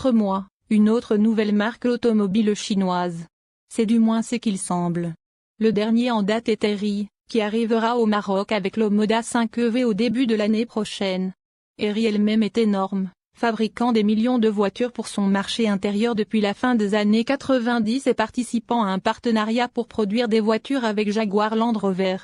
4 mois, une autre nouvelle marque automobile chinoise. C'est du moins ce qu'il semble. Le dernier en date est Eri, qui arrivera au Maroc avec le Moda 5 EV au début de l'année prochaine. Eri elle-même est énorme, fabriquant des millions de voitures pour son marché intérieur depuis la fin des années 90 et participant à un partenariat pour produire des voitures avec Jaguar Land Rover.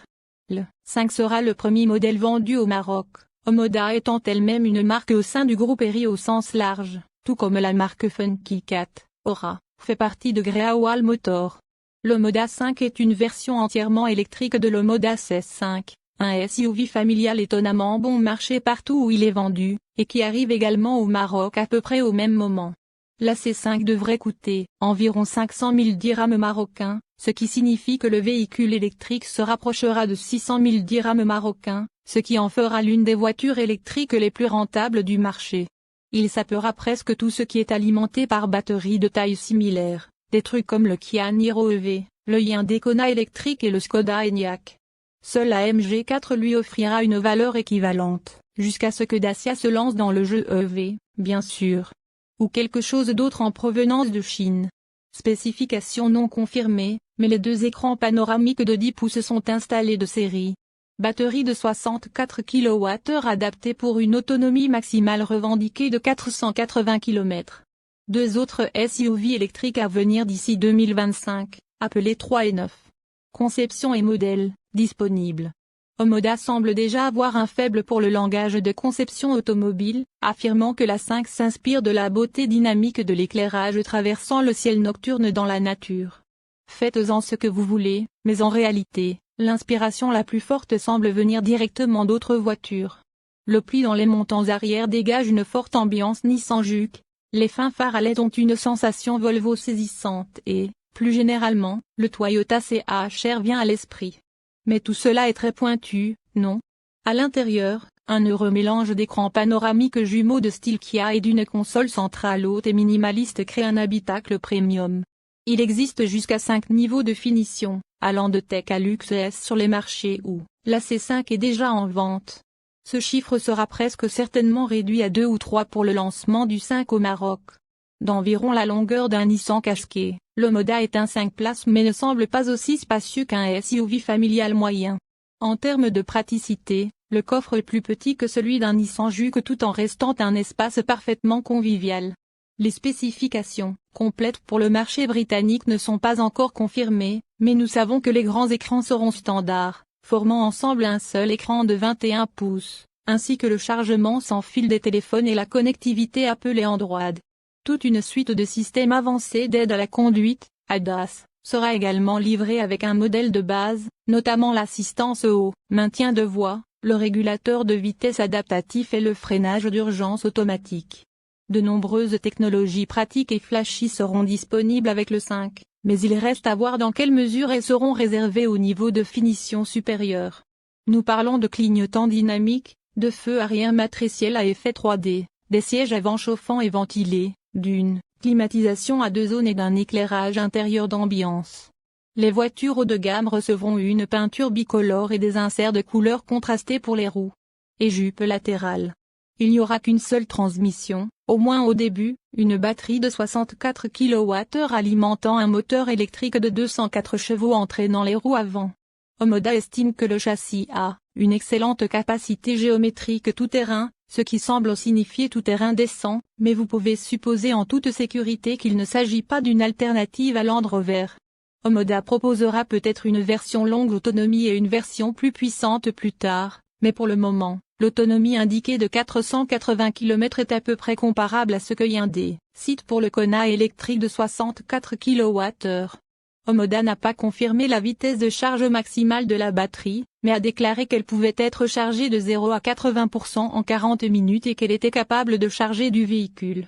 Le 5 sera le premier modèle vendu au Maroc, Omoda étant elle-même une marque au sein du groupe Eri au sens large, tout comme la marque Funky Cat, Aura, fait partie de Greawal Motor. Le Moda 5 est une version entièrement électrique de le Moda CS5, un SUV familial étonnamment bon marché partout où il est vendu, et qui arrive également au Maroc à peu près au même moment. La C5 devrait coûter environ 500 000 dirhams marocains, ce qui signifie que le véhicule électrique se rapprochera de 600 000 dirhams marocains, ce qui en fera l'une des voitures électriques les plus rentables du marché. Il sapera presque tout ce qui est alimenté par batterie de taille similaire, des trucs comme le Kia Niro EV, le Hyundai Kona électrique et le Skoda Enyaq. Seule la MG4 lui offrira une valeur équivalente, jusqu'à ce que Dacia se lance dans le jeu EV, bien sûr. Ou quelque chose d'autre en provenance de Chine. Spécifications non confirmées, mais les 2 écrans panoramiques de 10 pouces sont installés de série. Batterie de 64 kWh adaptée pour une autonomie maximale revendiquée de 480 km. 2 autres SUV électriques à venir d'ici 2025, appelés 3 et 9. Conception et modèle, disponibles. Omoda semble déjà avoir un faible pour le langage de conception automobile, affirmant que la 5 s'inspire de la beauté dynamique de l'éclairage traversant le ciel nocturne dans la nature. Faites-en ce que vous voulez, mais en réalité, l'inspiration la plus forte semble venir directement d'autres voitures. Le pli dans les montants arrière dégage une forte ambiance Nissan Juke, les fins phares à LED ont une sensation Volvo saisissante et, plus généralement, le Toyota CHR vient à l'esprit. Mais tout cela est très pointu, non? À l'intérieur, un heureux mélange d'écrans panoramiques jumeaux de style Kia et d'une console centrale haute et minimaliste crée un habitacle premium. Il existe jusqu'à 5 niveaux de finition, allant de tech à luxe S sur les marchés où la C5 est déjà en vente. Ce chiffre sera presque certainement réduit à 2 ou 3 pour le lancement du 5 au Maroc. D'environ la longueur d'un Nissan Qashqai, le Moda est un 5 places mais ne semble pas aussi spacieux qu'un SUV familial moyen. En termes de praticité, le coffre est plus petit que celui d'un Nissan Juke tout en restant un espace parfaitement convivial. Les spécifications, complètes pour le marché britannique ne sont pas encore confirmées, mais nous savons que les grands écrans seront standards, formant ensemble un seul écran de 21 pouces, ainsi que le chargement sans fil des téléphones et la connectivité Apple et Android. Toute une suite de systèmes avancés d'aide à la conduite, ADAS, sera également livrée avec un modèle de base, notamment l'assistance au maintien de voie, le régulateur de vitesse adaptatif et le freinage d'urgence automatique. De nombreuses technologies pratiques et flashy seront disponibles avec le 5, mais il reste à voir dans quelle mesure elles seront réservées au niveau de finition supérieur. Nous parlons de clignotants dynamiques, de feux arrière matriciels à effet 3D, des sièges avant chauffants et ventilés, d'une climatisation à 2 zones et d'un éclairage intérieur d'ambiance. Les voitures haut de gamme recevront une peinture bicolore et des inserts de couleurs contrastées pour les roues et jupes latérales. Il n'y aura qu'une seule transmission, au moins au début, une batterie de 64 kWh alimentant un moteur électrique de 204 chevaux entraînant les roues avant. Omoda estime que le châssis a une excellente capacité géométrique tout-terrain, ce qui semble signifier tout-terrain décent, mais vous pouvez supposer en toute sécurité qu'il ne s'agit pas d'une alternative à Land Rover. Omoda proposera peut-être une version longue autonomie et une version plus puissante plus tard, mais pour le moment, l'autonomie indiquée de 480 km est à peu près comparable à ce que Hyundai cite pour le Kona électrique de 64 kWh. Omoda n'a pas confirmé la vitesse de charge maximale de la batterie, mais a déclaré qu'elle pouvait être chargée de 0 à 80% en 40 minutes et qu'elle était capable de charger du véhicule.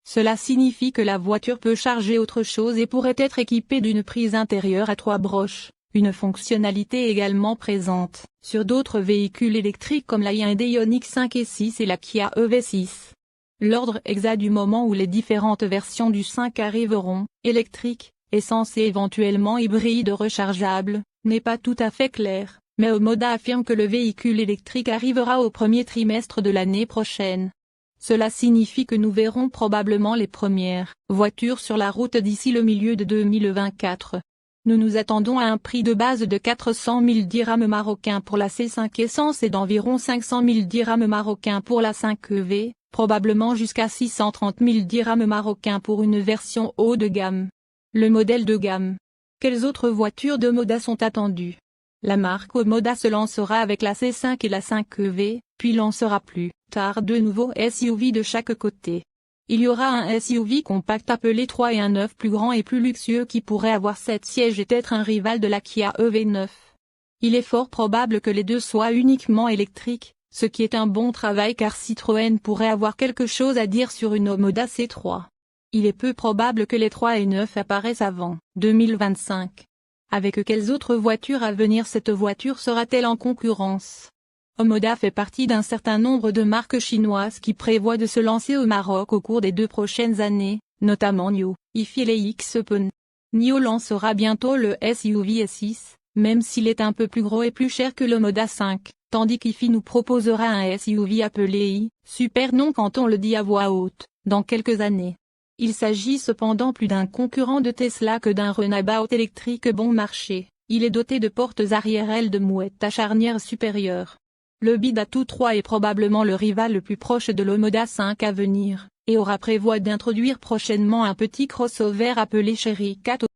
Cela signifie que la voiture peut charger autre chose et pourrait être équipée d'une prise intérieure à 3 broches, une fonctionnalité également présente sur d'autres véhicules électriques comme la Hyundai Ioniq 5 et 6 et la Kia EV6. L'ordre exact du moment où les différentes versions du 5 arriveront, électriques, essence et éventuellement hybride rechargeable, n'est pas tout à fait clair, mais Omoda affirme que le véhicule électrique arrivera au premier trimestre de l'année prochaine. Cela signifie que nous verrons probablement les premières voitures sur la route d'ici le milieu de 2024. Nous nous attendons à un prix de base de 400 000 dirhams marocains pour la C5 Essence et d'environ 500 000 dirhams marocains pour la 5EV, probablement jusqu'à 630 000 dirhams marocains pour une version haut de gamme. Le modèle de gamme. Quelles autres voitures de Omoda sont attendues? La marque Omoda se lancera avec la C5 et la 5EV, puis lancera plus tard deux nouveaux SUV de chaque côté. Il y aura un SUV compact appelé 3 et un 9 plus grand et plus luxueux qui pourrait avoir 7 sièges et être un rival de la Kia EV9. Il est fort probable que les deux soient uniquement électriques, ce qui est un bon travail car Citroën pourrait avoir quelque chose à dire sur une Omoda C3. Il est peu probable que les 3 et 9 apparaissent avant 2025. Avec quelles autres voitures à venir cette voiture sera-t-elle en concurrence? Omoda fait partie d'un certain nombre de marques chinoises qui prévoient de se lancer au Maroc au cours des 2 prochaines années, notamment NIO, IFI et les XPeng. NIO lancera bientôt le SUV S6, même s'il est un peu plus gros et plus cher que l'Omoda 5, tandis qu'IFI nous proposera un SUV appelé i, super nom quand on le dit à voix haute, dans quelques années. Il s'agit cependant plus d'un concurrent de Tesla que d'un runabout électrique bon marché. Il est doté de portes arrière ailes de mouette à charnière supérieure. Le Bida Two 3 est probablement le rival le plus proche de l'Omoda 5 à venir, et aura prévoit d'introduire prochainement un petit crossover appelé Cherry 4.